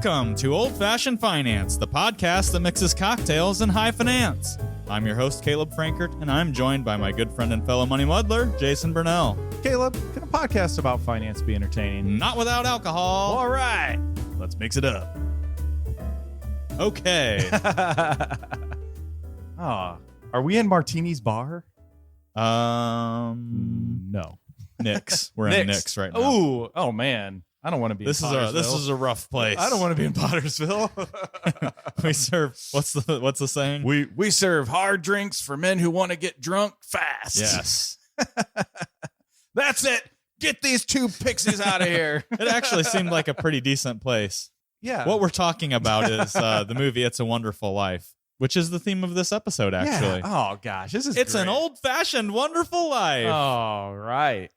Welcome to Old Fashioned Finance, the podcast that mixes cocktails and high finance. I'm your host, Caleb Frankert, and I'm joined by my good friend and fellow money muddler, Jason Burnell. Caleb, can a podcast about finance be entertaining? Not without alcohol. All right, let's mix it up. Okay. Are we in Martini's bar? No. Nick's. We're in Nick's right now. Oh man. I don't want to be This in is Pottersville. this is a rough place. I don't want to be in Pottersville. We serve what's the saying? We serve hard drinks for men who want to get drunk fast. Yes. That's it. Get these two pixies out of here. It actually seemed like a pretty decent place. Yeah. What we're talking about is the movie It's a Wonderful Life, which is the theme of this episode, actually. Yeah. Oh gosh, this is It's great. an old-fashioned wonderful life. All right.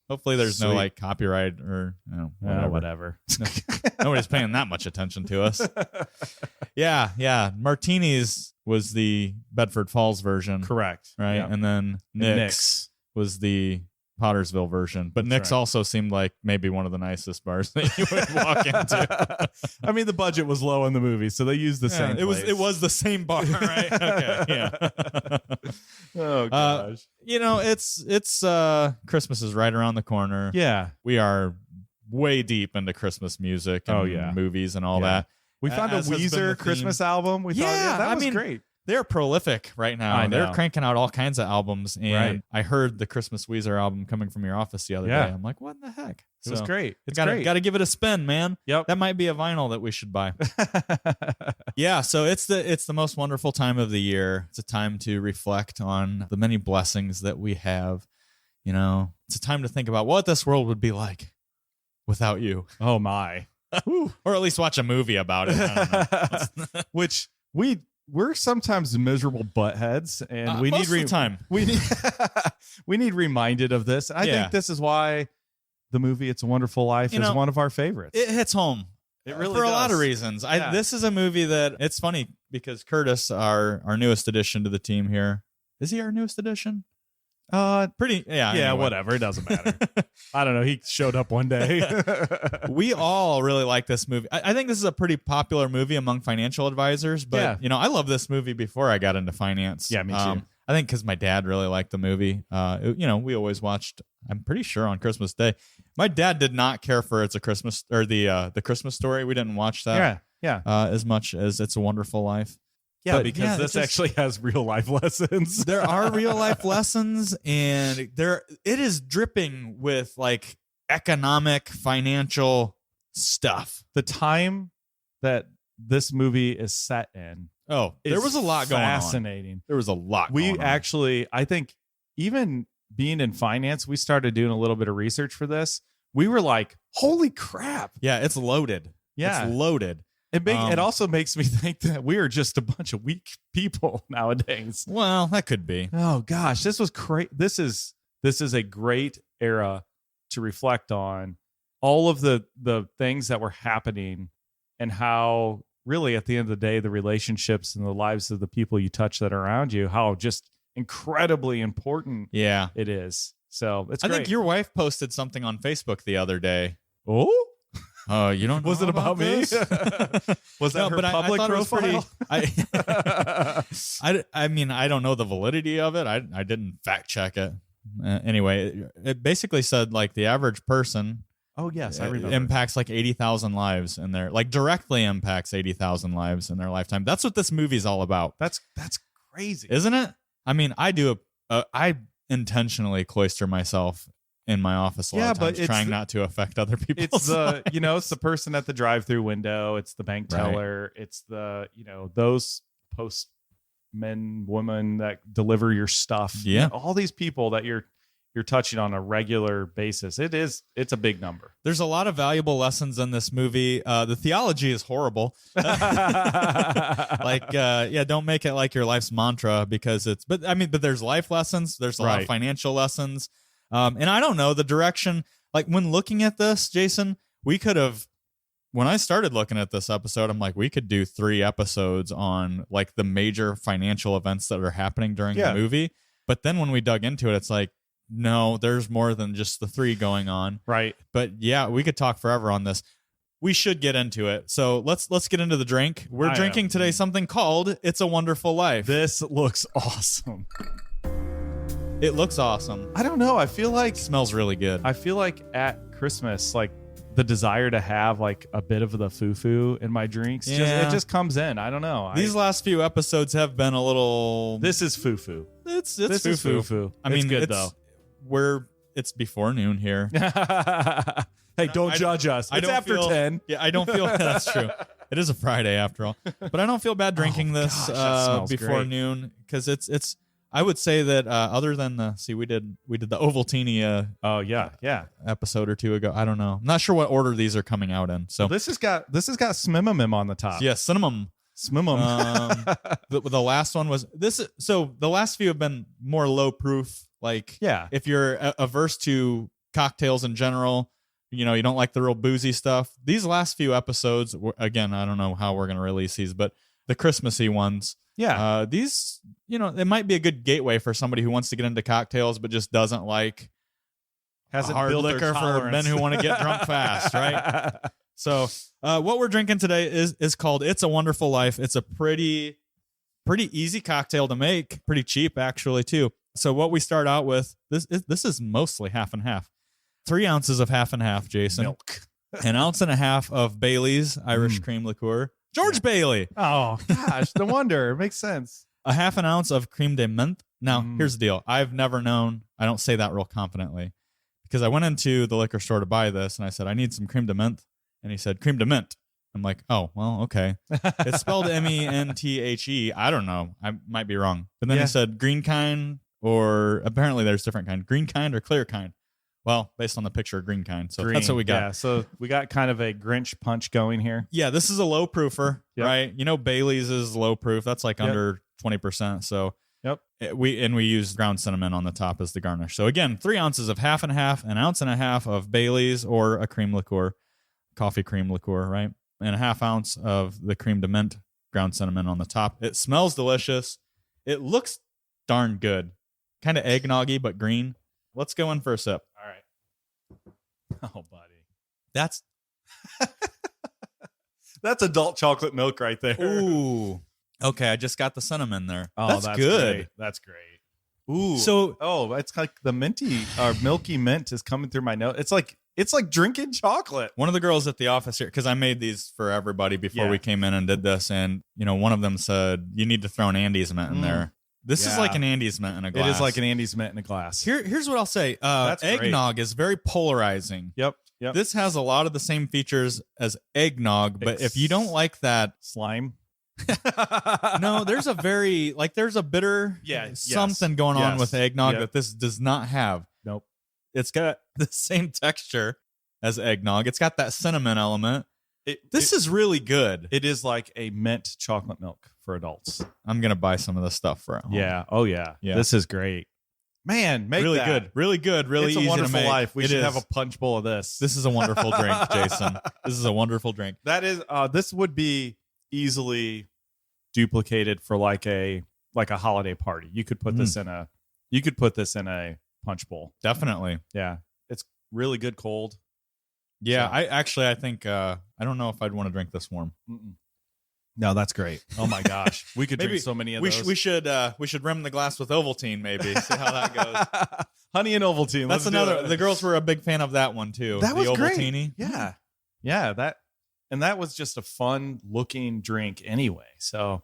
Hopefully there's no Sweet. like copyright or Whatever. Nobody's paying that much attention to us. Yeah. Martini's was the Bedford Falls version. Correct. Right? Yeah. And then Nick's was the Pottersville version. But That's Nick's right. also seemed like maybe one of the nicest bars that you would walk into. I mean, the budget was low in the movie, so they used the same. It was the same bar, right? Okay. Yeah. Oh gosh. It's Christmas is right around the corner. Yeah. We are way deep into Christmas music and Oh, yeah. movies and all Yeah. that. We found a As has been the Weezer theme. Christmas album. We thought, Yeah, that I was mean, great. They're prolific right now. I know. They're cranking out all kinds of albums. And Right. I heard the Christmas Weezer album coming from your office the other Yeah. day. I'm like, what in the heck? It was great. It's Got great. to give it a spin, man. Yep. That might be a vinyl that we should buy. Yeah, so it's the most wonderful time of the year. It's a time to reflect on the many blessings that we have. You know, it's a time to think about what this world would be like without you, Oh my. or at least watch a movie about it. I don't know. Which we're sometimes miserable buttheads, and we most need of the time. we need we need reminded of this. I Yeah. think this is why the movie "It's a Wonderful Life" is one of our favorites. It hits home. It really for a lot does. of reasons. Yeah. This is a movie that it's funny because Curtis, our newest addition to the team here, is he our newest addition? Pretty. Yeah. Yeah, anyway. whatever. It doesn't matter. I don't know. He showed up one day. We all really like this movie. I think this is a pretty popular movie among financial advisors, but Yeah. I love this movie before I got into finance. Yeah, me too. I think because my dad really liked the movie. We always watched, I'm pretty sure on Christmas Day. My dad did not care for It's a Christmas or the Christmas Story. We didn't watch that yeah. as much as It's a Wonderful Life. Yeah, But, because yeah, this it just- actually has real life lessons. There are real life lessons, and it is dripping with like economic, financial stuff. The time that this movie is set in. Oh, there is was a lot going on. fascinating. There was a lot We going on. actually, I think, even being in finance, we started doing a little bit of research for this. We were like, "Holy crap!" Yeah, it's loaded. Yeah. It's loaded. It also makes me think that we are just a bunch of weak people nowadays. Well, that could be. Oh gosh, this was great. This is a great era to reflect on all of the things that were happening and how really at the end of the day the relationships and the lives of the people you touch that are around you, how just incredibly important Yeah. it is. So it's I great. think your wife posted something on Facebook the other day. Oh, You don't know was it about me? this? Was that No, her but public I thought it was profile? pretty. I mean, I don't know the validity of it. I didn't fact check it. Anyway, it basically said like the average person Oh yes, I remember. impacts like 80,000 lives in their directly impacts 80,000 lives in their lifetime. That's what this movie's all about, That's crazy. isn't it? I mean, I intentionally cloister myself in my office a lot Yeah, of but times, it's trying the- not to affect other people. It's the it's the person at the drive-through window. It's the bank Right. teller. It's the those postmen, women that deliver your stuff. Yeah. All these people that you're touching on a regular basis. It's a big number. There's a lot of valuable lessons in this movie. The theology is horrible. Don't make it like your life's mantra because but there's life lessons. There's a lot of Right. financial lessons. And I don't know the direction, like when looking at this, Jason, we could have, when I started looking at this episode, I'm like, we could do 3 episodes on like the major financial events that are happening during the movie. But then when we dug into it, it's like, no, there's more than just the 3 going on. Right. But yeah, we could talk forever on this. we should get into it. So let's get into the drink. We're I drinking am. today something called It's a Wonderful Life. This looks awesome. It looks awesome. I don't know. I feel like It smells really good. at Christmas, like the desire to have like a bit of the foo-foo in my drinks, Yeah. it just comes in. I don't know. These last few episodes have been a little. This is foo-foo. It's This is foo-foo. foo-foo. I mean, it's good though. It's before noon here. Hey, don't I- judge us. I It's don't after feel- 10. Yeah, I don't feel that's true. It is a Friday after all, but I don't feel bad drinking Oh, this gosh, that smells before great. noon because it's. I would say that other than we did the Ovaltine Oh yeah. episode or two ago. I don't know. I'm not sure what order these are coming out in. So This has got Smimimim on the top. yeah, cinnamon. Smimim. The last one was this. So the last few have been more low proof. Like Yeah. if you're averse to cocktails in general, you don't like the real boozy stuff. These last few episodes, again, I don't know how we're going to release these, but the Christmassy ones, Yeah. these, it might be a good gateway for somebody who wants to get into cocktails, but just doesn't like Hasn't hard built their liquor for tolerance. men who want to get drunk fast, right? So what we're drinking today is called It's a Wonderful Life. It's a pretty easy cocktail to make, pretty cheap actually too. So what we start out with, this is mostly half and half. 3 ounces of half and half, Jason. Milk. An ounce and a half of Bailey's Irish Mm. cream liqueur. George Bailey. Oh gosh, no wonder. It makes sense. A half an ounce of creme de menthe. Now, Mm. here's the deal. I've never known, I don't say that real confidently, because I went into the liquor store to buy this and I said, I need some creme de menthe. And he said, creme de mint. I'm like, oh, well, okay. It's spelled menthe. I don't know. I might be wrong. But then Yeah. he said green kind, or apparently there's different kind. Green kind or clear kind. Well, based on the picture, green kind. So that's what we got. Yeah, so we got kind of a Grinch punch going here. Yeah, this is a low proofer, Yep. right? Bailey's is low proof. That's like Yep. under 20%. So Yep. we use ground cinnamon on the top as the garnish. So again, 3 ounces of half and half, an ounce and a half of Bailey's or a cream liqueur, coffee cream liqueur, right? And a half ounce of the creme de menthe ground cinnamon on the top. It smells delicious. It looks darn good. Kind of eggnoggy, but green. Let's go in for a sip. All right. Oh, buddy. That's That's adult chocolate milk right there. ooh. Okay, I just got the cinnamon there. Oh, that's good. Great. That's great. Ooh. So oh, it's like the minty or milky mint is coming through my nose. It's like drinking chocolate. one of the girls at the office here, because I made these for everybody before Yeah. we came in and did this, and one of them said you need to throw an Andes mint in Mm. there. This is Yeah. like an Andes mint in a glass. It is like an Andes mint in a glass. Here's what I'll say. That's great. Eggnog is very polarizing. Yep. This has a lot of the same features as eggnog, but if you don't like that, Slime. no, there's a bitter Yes. something going on Yes. with eggnog Yep. that this does not have. Nope. It's got the same texture as eggnog. It's got that cinnamon element. This is really good. It is like a mint chocolate milk for adults. I'm gonna buy some of this stuff for at home. Yeah. Oh yeah. Yeah. This is great. Man, make really that. good, really good, really It's a easy wonderful to make. life. We It should is. have a punch bowl of this. This is a wonderful drink, Jason. This is a wonderful drink. That is this would be easily duplicated for like a holiday party. You could put this in a punch bowl. Definitely. Yeah. It's really good cold. Yeah, So- I think I don't know if I'd want to drink this warm. Mm-mm. No, that's great. Oh my gosh. We could Maybe drink so many of We those. we should rim the glass with Ovaltine, maybe. See how that goes. Honey and Ovaltine. That's let's do another. it. The girls were a big fan of that one too. That the was great. Ovaltine. Yeah. Yeah, that was just a fun looking drink anyway. So,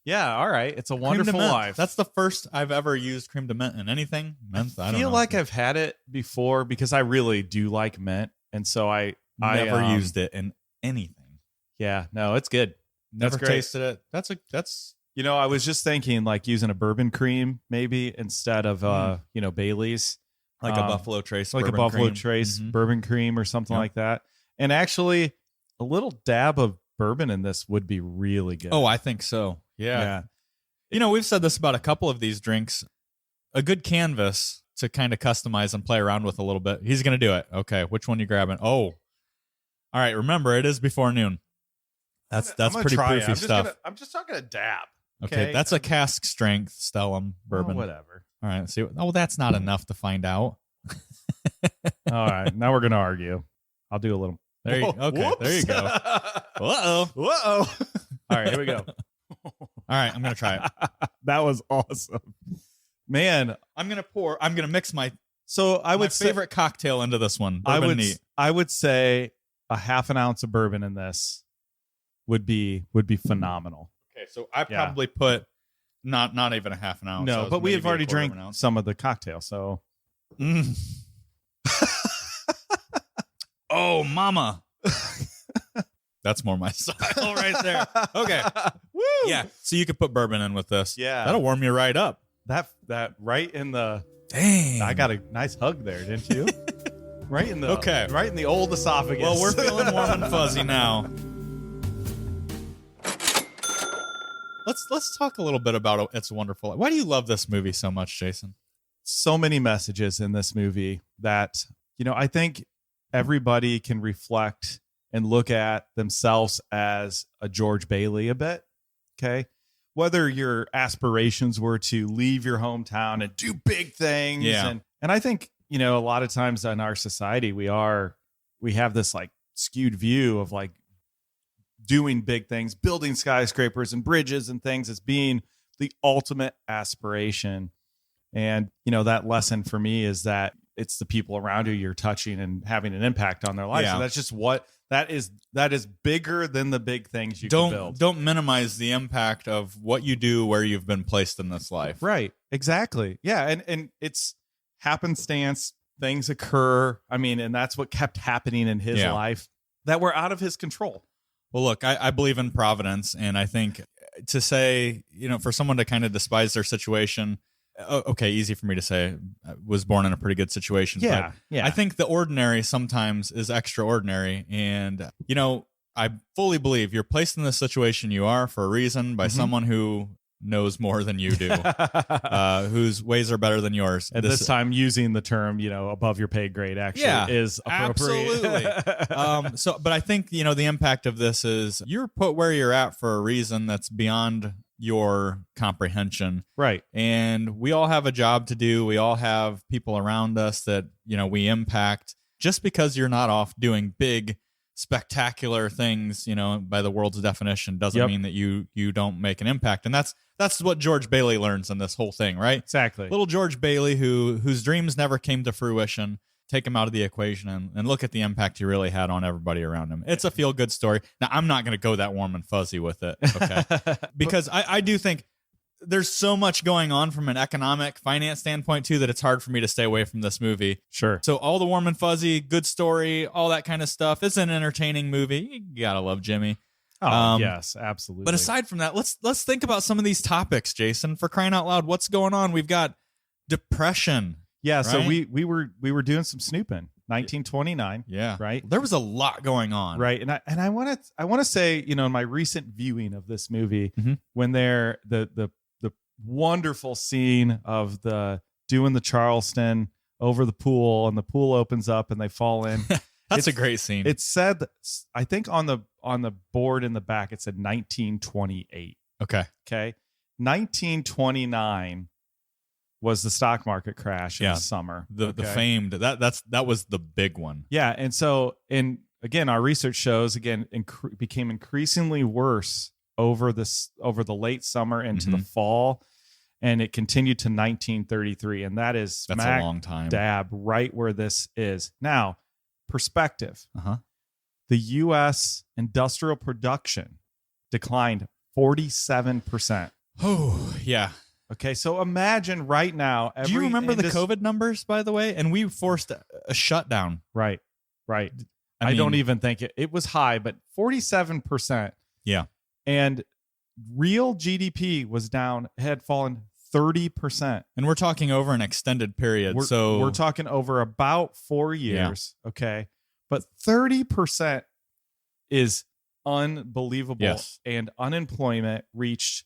yeah, all right. It's a Creme de wonderful menthe. life. That's the first I've ever used creme de menthe in anything. Menthe. I don't feel know. like I've had it before because I really do like mint, and so I never I, used it in anything. Yeah, no, it's good. Never That's great. tasted it. That's I was just thinking like using a bourbon cream maybe instead of Bailey's, like a Buffalo Trace, like bourbon a Buffalo cream. Trace Mhm. bourbon cream or something Yep. like that. And actually, a little dab of bourbon in this would be really good. Oh, I think so. Yeah. We've said this about a couple of these drinks. A good canvas to kind of customize and play around with a little bit. He's going to do it. Okay, which one you grabbing? Oh, all right. Remember, it is before noon. That's pretty proofy stuff. I'm just talking a dab. Okay, that's a cask strength Stellum bourbon. Oh, whatever. All right, see. Oh, that's not enough to find out. All right, now we're gonna argue. I'll do a little. There you, okay, there you go. Uh-oh. Whoa. All right, here we go. All right, I'm going to try it. That was awesome. Man, I'm going to mix my so I would say, favorite cocktail into this one. Bourbon neat. I would say a half an ounce of bourbon in this would be phenomenal. Okay, so I probably put not even a half an ounce. No, but we have already drank some of the cocktail, so. Oh, mama. That's more my style right there. Okay. Woo! Yeah. So you could put bourbon in with this. Yeah. That'll warm you right up. That right in the. Dang. I got a nice hug there, didn't you? Right in the. Okay. Right in the old esophagus. Well, we're feeling warm and fuzzy now. Let's talk a little bit about It's a Wonderful Life. Why do you love this movie so much, Jason? So many messages in this movie that, I think everybody can reflect and look at themselves as a George Bailey a bit. Okay. Whether your aspirations were to leave your hometown and do big things. Yeah. And I think, a lot of times in our society, we have this like skewed view of like doing big things, building skyscrapers and bridges and things as being the ultimate aspiration. And, that lesson for me is that it's the people around you you're touching and having an impact on their lives. Yeah. So that's just that is bigger than the big things you can build. Don't minimize the impact of what you do where you've been placed in this life. Right. Exactly. Yeah. And it's happenstance. Things occur. I mean, and that's what kept happening in his life that were out of his control. Well, look, I believe in providence. And I think to say, for someone to kind of despise their situation, okay, easy for me to say, I was born in a pretty good situation. Yeah, but I think the ordinary sometimes is extraordinary. And, I fully believe you're placed in this situation you are for a reason by someone who knows more than you do, whose ways are better than yours. At this time, using the term, above your pay grade actually is appropriate. Absolutely. But I think, the impact of this is you're put where you're at for a reason that's beyond your comprehension. Right. And we all have a job to do. We all have people around us that, we impact. Just because you're not off doing big, spectacular things, by the world's definition, doesn't mean that you don't make an impact. And that's what George Bailey learns in this whole thing, right? Exactly. Little George Bailey, whose dreams never came to fruition. Take him out of the equation and look at the impact he really had on everybody around him. It's a feel-good story. Now, I'm not going to go that warm and fuzzy with it, okay? Because I do think there's so much going on from an economic finance standpoint, too, that it's hard for me to stay away from this movie. Sure. So all the warm and fuzzy, good story, all that kind of stuff. It's an entertaining movie. You got to love Jimmy. Oh, yes, absolutely. But aside from that, let's think about some of these topics, Jason. For crying out loud, what's going on? We've got depression. Yeah, right? so we were doing some snooping. 1929. Yeah. Right. There was a lot going on. Right. And I want to say, in my recent viewing of this movie, when they're the wonderful scene of doing the Charleston over the pool, and the pool opens up and they fall in. That's a great scene. It said, I think on the board in the back, it said 1928. Okay. 1929 was the stock market crash in the summer. The famed that was the big one. Yeah, and so again, our research shows became increasingly worse over the late summer into the fall, and it continued to 1933, and that's a long time. Dab right where this is now. Perspective. The U.S. industrial production declined 47%. Oh yeah. Okay, so imagine right now. Do you remember the COVID numbers, by the way? And we forced a shutdown. Right. I mean, don't even think it was high, but 47%. Yeah. And real GDP had fallen 30%. And we're talking over an extended period. We're talking over about 4 years. Yeah. Okay. But 30% is unbelievable. Yes. And unemployment reached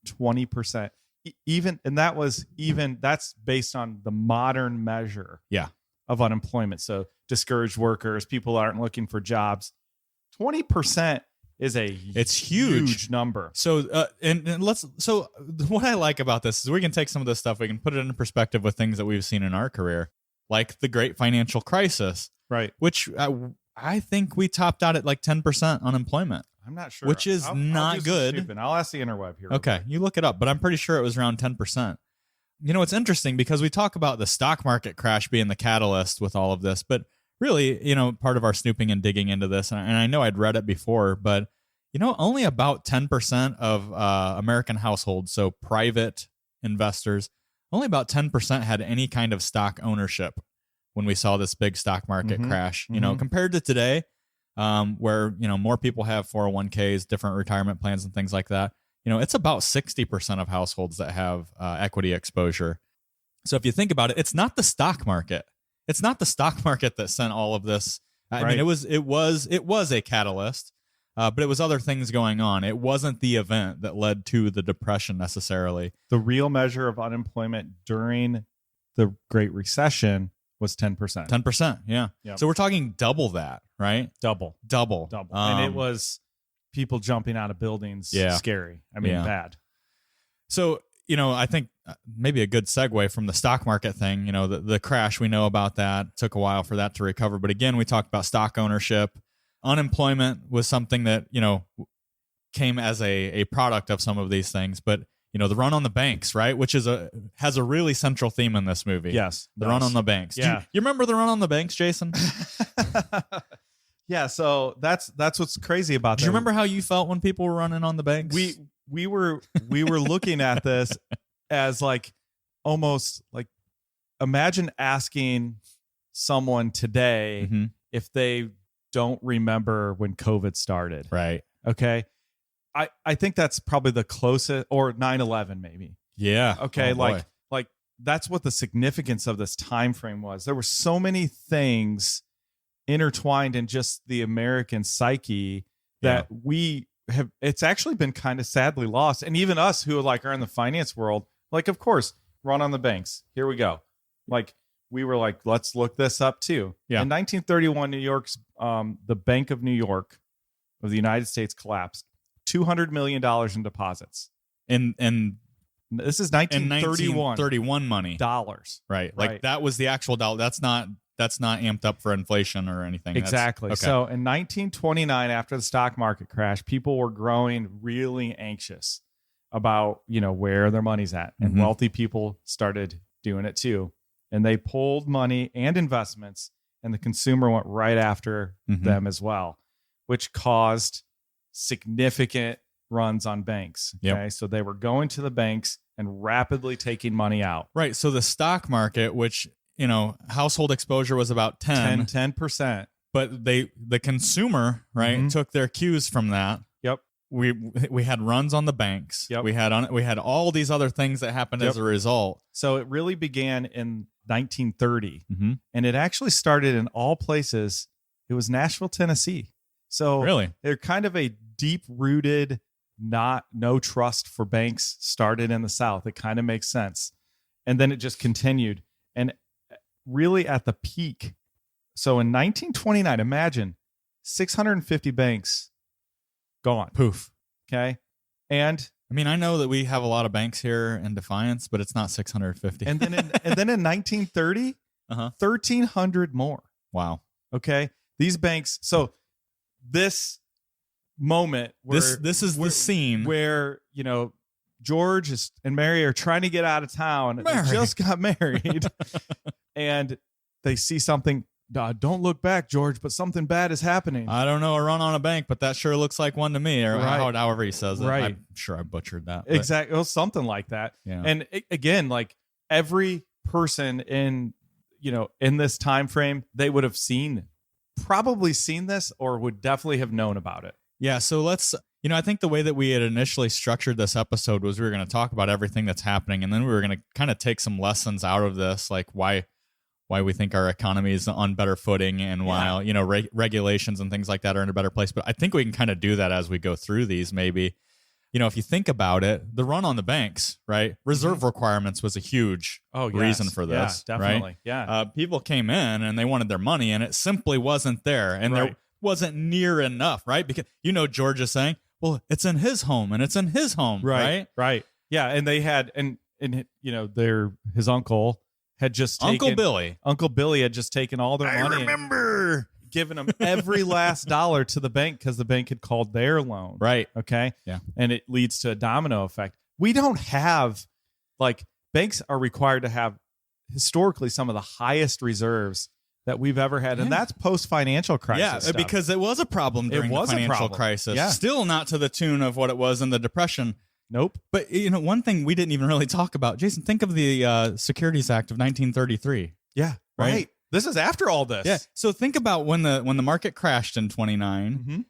20%. That's based on the modern measure of unemployment. So discouraged workers, people aren't looking for jobs. 20% is it's huge number. So so what I like about this is we can take some of this stuff, we can put it into perspective with things that we've seen in our career, like the great financial crisis, right? Which I think we topped out at like 10% unemployment. I'm not sure. Which is not I'll do some good. snooping. I'll ask the interweb here. Okay, you look it up, but I'm pretty sure it was around 10%. You know, it's interesting because we talk about the stock market crash being the catalyst with all of this, but really, you know, part of our snooping and digging into this, and I know I'd read it before, but, you know, only about 10% of American households, so private investors, only about 10% had any kind of stock ownership when we saw this big stock market crash, you know, compared to today, where, you know, more people have 401ks, different retirement plans and things like that. You know, it's about 60% of households that have equity exposure. So if you think about it, it's not the stock market. It's not the stock market that sent all of this. I mean, it was a catalyst, but it was other things going on. It wasn't the event that led to the depression necessarily. The real measure of unemployment during the Great Recession was 10%. 10%, yeah. Yep. So we're talking double that, right? Double. And it was people jumping out of buildings. Yeah. Scary. I mean, bad. So, you know, I think maybe a good segue from the stock market thing, you know, the crash, we know about that. It took a while for that to recover. But again, we talked about stock ownership. Unemployment was something that, you know, came as a product of some of these things. But, you know, the run on the banks, right? Which is has a really central theme in this movie. Yes. The run on the banks. Yeah. You remember the run on the banks, Jason? Yeah. So that's what's crazy about that. Do you remember how you felt when people were running on the banks? We were looking at this as like almost like imagine asking someone today if they don't remember when COVID started. Right. Okay. I think that's probably the closest, or 9/11 maybe. Yeah. Okay. Oh, boy. like that's what the significance of this time frame was. There were so many things intertwined in just the American psyche that we have. It's actually been kind of sadly lost. And even us who are in the finance world, like, of course, run on the banks. Here we go. Like, we were like, let's look this up too. Yeah. In 1931, New York's the Bank of New York of the United States collapsed. $200 million in deposits. And This is 1931. 1931 money. Dollars. Right. Like that was the actual dollar. That's not amped up for inflation or anything. Exactly. Okay. So in 1929, after the stock market crash, people were growing really anxious about, you know, where their money's at. And wealthy people started doing it too. And they pulled money and investments, and the consumer went right after them as well, which caused significant runs on banks. Okay. So they were going to the banks and rapidly taking money out. Right. So the stock market, which, you know, household exposure was about 10%. But the consumer, right, took their cues from that. Yep. We had runs on the banks. Yep. We had all these other things that happened as a result. So it really began in 1930, and it actually started in all places. It was Nashville, Tennessee. So really, they're kind of a deep-rooted, no trust for banks started in the South. It kind of makes sense, and then it just continued, and really at the peak. So in 1929, imagine 650 banks gone. Poof. Okay, and I mean, I know that we have a lot of banks here in Defiance, but it's not 650. And then in 1930, 1,300 more. Wow. Okay, these banks. So this moment, where, this is the scene where, you know, George and Mary are trying to get out of town. They just got married, and they see something. Don't look back, George, but something bad is happening. I don't know a run on a bank, but that sure looks like one to me, or Right. however he says it. Right. I'm sure I butchered that. But Exactly. It was something like that. Yeah. And again, like every person in this time frame, they would have probably seen this, or would definitely have known about it. Yeah. So let's, I think the way that we had initially structured this episode was we were going to talk about everything that's happening, and then we were going to kind of take some lessons out of this, like why we think our economy is on better footing, and why, regulations and things like that are in a better place. But I think we can kind of do that as we go through these, maybe. If you think about it, the run on the banks, right? Reserve requirements was a huge reason for this. Yeah, definitely. Right? Yeah. People came in and they wanted their money, and it simply wasn't there. And there wasn't near enough, right? Because, George is saying, well, it's in his home and it's in his home, right? Right. Yeah. And they had, and his uncle had just taken, Uncle Billy had just taken all their money. remember. giving them every last dollar to the bank because the bank had called their loan. Right. Okay. Yeah. And it leads to a domino effect. We don't have, like, banks are required to have historically some of the highest reserves that we've ever had. And that's post-financial crisis. Yeah, stuff. because it was a problem during the financial crisis. Yeah. Still not to the tune of what it was in the Depression. Nope. But, one thing we didn't even really talk about, Jason, think of the Securities Act of 1933. Yeah. Right. This is after all this. Yeah. So think about when the market crashed in 29, Mm-hmm.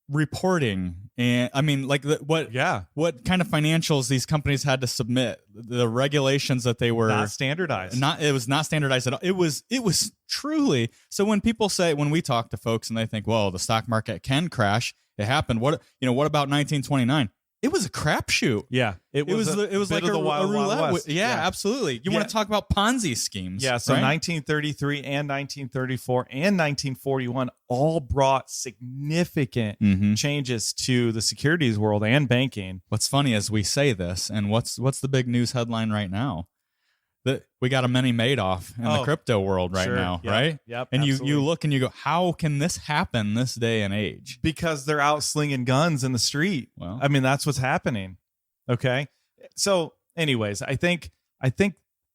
reporting, and I mean, like what kind of financials these companies had to submit, the regulations that they were Not standardized. It was not standardized at all. It was truly. So when we talk to folks and they think, well, the stock market can crash, it happened. What about 1929? It was a crapshoot. Yeah, it was like a roulette. Yeah, absolutely. You want to talk about Ponzi schemes? Yeah. So right? 1933 and 1934 and 1941 all brought significant changes to the securities world and banking. What's funny is we say this, and what's the big news headline right now? That we got a mini Madoff in the crypto world right now, right? Yep. And you look and you go, how can this happen this day and age? Because they're out slinging guns in the street. Well, I mean, that's what's happening. Okay. So, anyways, I think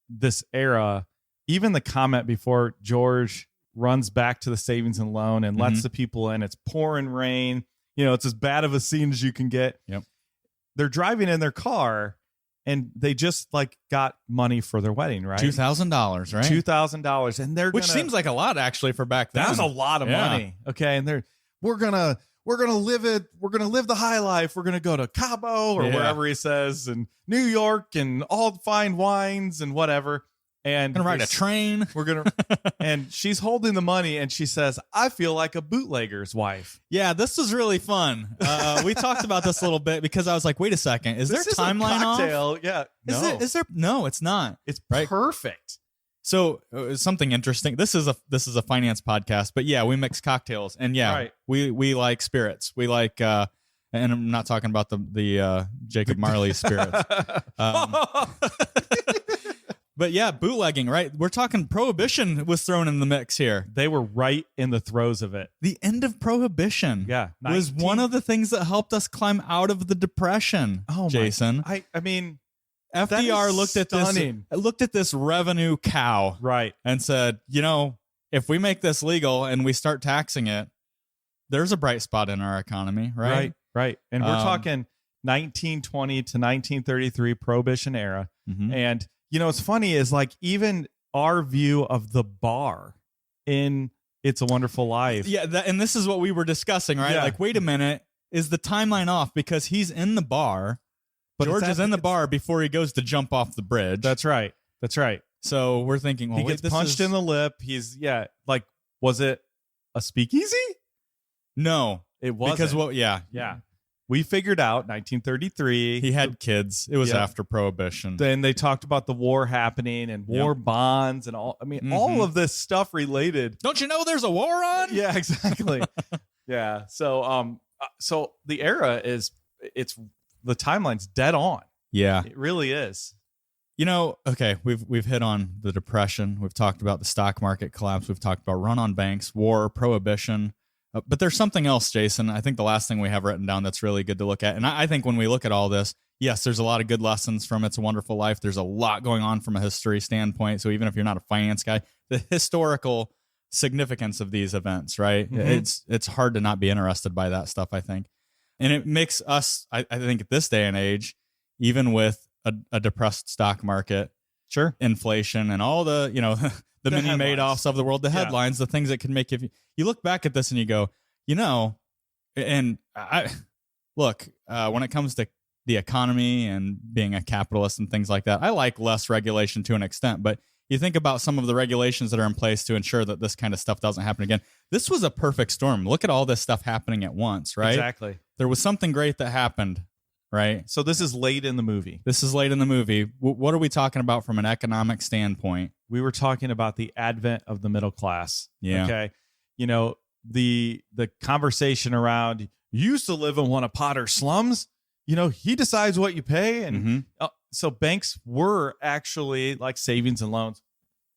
this era, even the comment before George runs back to the savings and loan and lets the people in, it's pouring rain. It's as bad of a scene as you can get. Yep. They're driving in their car. And they just got money for their wedding, right? $2,000, right? $2,000, and which seems like a lot actually for back then. That was a lot of money. Okay, and we're gonna live it. We're gonna live the high life. We're gonna go to Cabo or wherever he says, and New York, and all fine wines and whatever. And gonna ride a train. We're gonna, and she's holding the money, and she says, "I feel like a bootlegger's wife." Yeah, this was really fun. We talked about this a little bit because I was like, "Wait a second, is there timeline off?" Yeah, Is there? No, it's not. It's perfect. So something interesting. This is a finance podcast, but yeah, we mix cocktails, and we like spirits. We like, and I'm not talking about the Jacob Marley spirits. But yeah, bootlegging, right? We're talking Prohibition was thrown in the mix here. They were right in the throes of it. The end of Prohibition was one of the things that helped us climb out of the Depression, Jason. I mean, FDR looked at this revenue cow, right, and said, if we make this legal and we start taxing it, there's a bright spot in our economy, right? Right. And we're talking 1920 to 1933 Prohibition era. Mm-hmm. And what's funny is even our view of the bar in It's a Wonderful Life. Yeah, and this is what we were discussing, right? Yeah. Like, wait a minute, is the timeline off? Because he's in the bar, but George is in the bar before he goes to jump off the bridge. That's right. So we're thinking, well, he gets punched in the lip. He's, was it a speakeasy? No, it wasn't. Because, Yeah. We figured out 1933. He had kids. It was after Prohibition. Then they talked about the war happening and war bonds and all. I mean, all of this stuff related. Don't you know there's a war on? Yeah, exactly. Yeah. So, so the era the timeline's dead on. Yeah, it really is. Okay, we've hit on the Depression. We've talked about the stock market collapse. We've talked about run on banks, war, Prohibition. But there's something else, Jason. I think the last thing we have written down that's really good to look at. And I think when we look at all this, yes, there's a lot of good lessons from It's a Wonderful Life. There's a lot going on from a history standpoint. So even if you're not a finance guy, the historical significance of these events, right? Mm-hmm. It's hard to not be interested by that stuff, I think. And it makes us, I think at this day and age, even with a depressed stock market, sure, inflation and all the, the mini Madoffs of the world, the headlines, the things that can make you look back at this and you go, and I look, when it comes to the economy and being a capitalist and things like that, I like less regulation to an extent, but you think about some of the regulations that are in place to ensure that this kind of stuff doesn't happen again. This was a perfect storm. Look at all this stuff happening at once, right? Exactly. There was something great that happened, right? So this is late in the movie. What are we talking about from an economic standpoint? We were talking about the advent of the middle class. Yeah. Okay. The conversation around, you used to live in one of Potter's slums. He decides what you pay. And so banks were actually like savings and loans,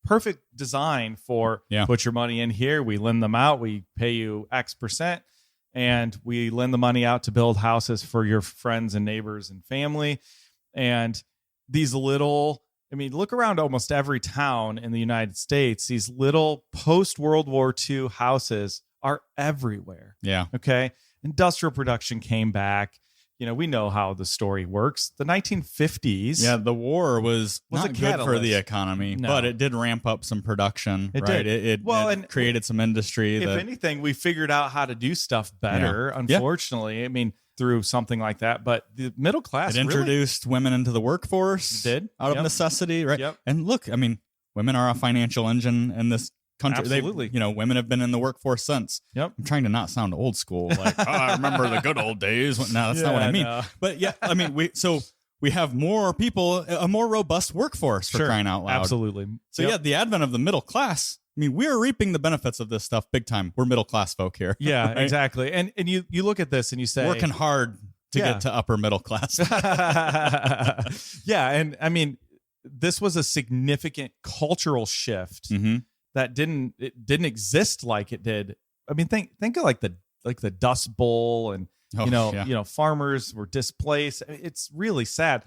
perfect design for put your money in here. We lend them out. We pay you X%. And we lend the money out to build houses for your friends and neighbors and family. And these little, I mean, look around almost every town in the United States. These little post-World War II houses are everywhere. Yeah. Okay. Industrial production came back. You know, we know how the story works. The 1950s. Yeah, the war was not a good catalyst for the economy, No. but it did ramp up some production, It right? did. It created some industry. If anything, we figured out how to do stuff better, unfortunately. I mean, through something like that. But the middle class it introduced women into the workforce. It did. Out of necessity, right? Yep. And look, I mean, women are a financial engine in this country. Absolutely. Women have been in the workforce since. Yep. I'm trying to not sound old school, like, I remember the good old days. No, that's not what I mean. No. But yeah, I mean, we have more people, a more robust workforce for crying out loud. Absolutely. So the advent of the middle class. I mean, we're reaping the benefits of this stuff big time. We're middle class folk here. Yeah, right? exactly. And you look at this and you say, working hard to get to upper middle class. Yeah, and I mean, this was a significant cultural shift that didn't exist like it did. I mean, think of like the Dust Bowl, and farmers were displaced. I mean, it's really sad.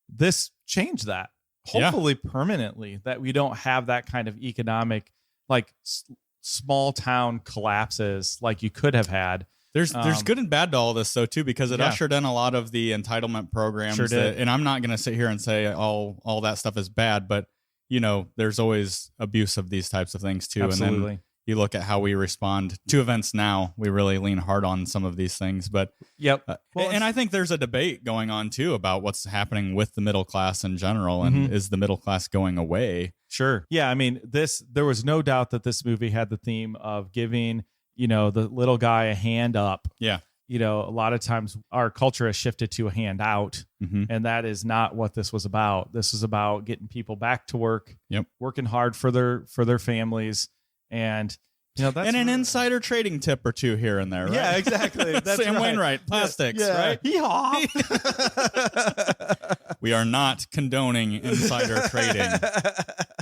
This changed that, hopefully permanently, that we don't have that kind of economic, like small town collapses like you could have had. There's good and bad to all this though too, because it ushered in a lot of the entitlement programs. Sure did. And I'm not going to sit here and say all that stuff is bad, but there's always abuse of these types of things too. Absolutely. And then you look at how we respond to events now. We really lean hard on some of these things, but and I think there's a debate going on too about what's happening with the middle class in general, and is the middle class going away? Sure. Yeah. I mean, there was no doubt that this movie had the theme of giving, the little guy a hand up. Yeah. A lot of times our culture has shifted to a hand out, and that is not what this was about. This is about getting people back to work, working hard for their families. And that's an insider trading tip or two here and there, right? Yeah, exactly. That's Sam right. Wainwright, plastics, right? Hee-haw. We are not condoning insider trading.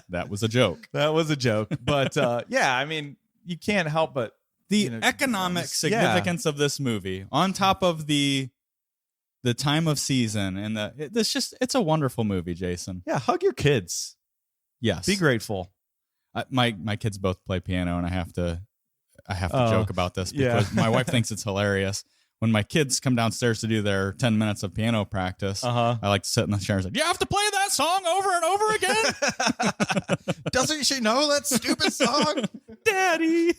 That was a joke. But I mean, you can't help but the economic significance of this movie, on top of the time of season, and it's a wonderful movie, Jason. Yeah, hug your kids. Yes, be grateful. My kids both play piano, and I have to joke about this because my wife thinks it's hilarious. When my kids come downstairs to do their 10 minutes of piano practice, I like to sit in the chair and say, "You have to play that song over and over again." Doesn't she know that stupid song? Daddy.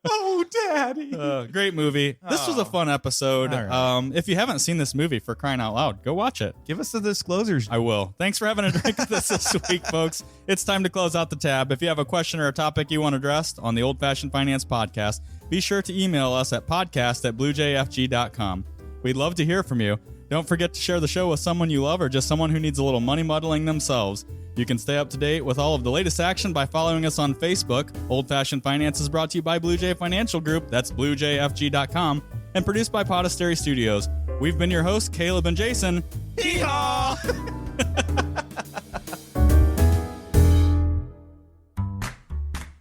Oh, Daddy. Great movie. This was a fun episode. Right. If you haven't seen this movie, for crying out loud, go watch it. Give us the disclosures. I will. Thanks for having a drink with us this week, folks. It's time to close out the tab. If you have a question or a topic you want addressed on the Old Fashioned Finance Podcast, be sure to email us at podcast@bluejfg.com. We'd love to hear from you. Don't forget to share the show with someone you love or just someone who needs a little money muddling themselves. You can stay up to date with all of the latest action by following us on Facebook. Old Fashioned Finance is brought to you by Blue Jay Financial Group. That's bluejfg.com. And produced by Podastery Studios. We've been your hosts, Caleb and Jason. Hee-haw!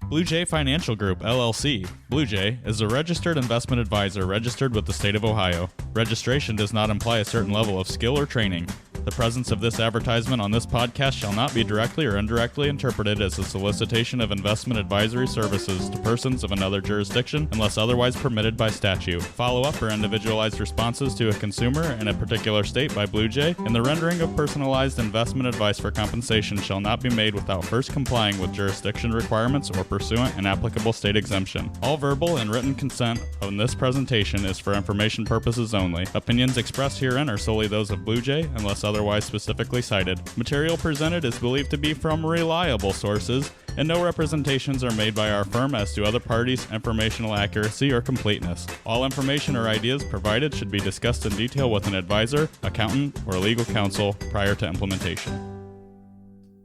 Blue Jay Financial Group, LLC. Blue Jay is a registered investment advisor registered with the state of Ohio. Registration does not imply a certain level of skill or training. The presence of this advertisement on this podcast shall not be directly or indirectly interpreted as a solicitation of investment advisory services to persons of another jurisdiction unless otherwise permitted by statute. Follow-up or individualized responses to a consumer in a particular state by Blue Jay and the rendering of personalized investment advice for compensation shall not be made without first complying with jurisdiction requirements or pursuant an applicable state exemption. All verbal and written consent on this presentation is for information purposes only. Opinions expressed herein are solely those of Blue Jay unless otherwise specifically cited. Material presented is believed to be from reliable sources, and no representations are made by our firm as to other parties' informational accuracy or completeness. All information or ideas provided should be discussed in detail with an advisor, accountant, or legal counsel prior to implementation.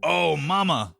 Oh, mama!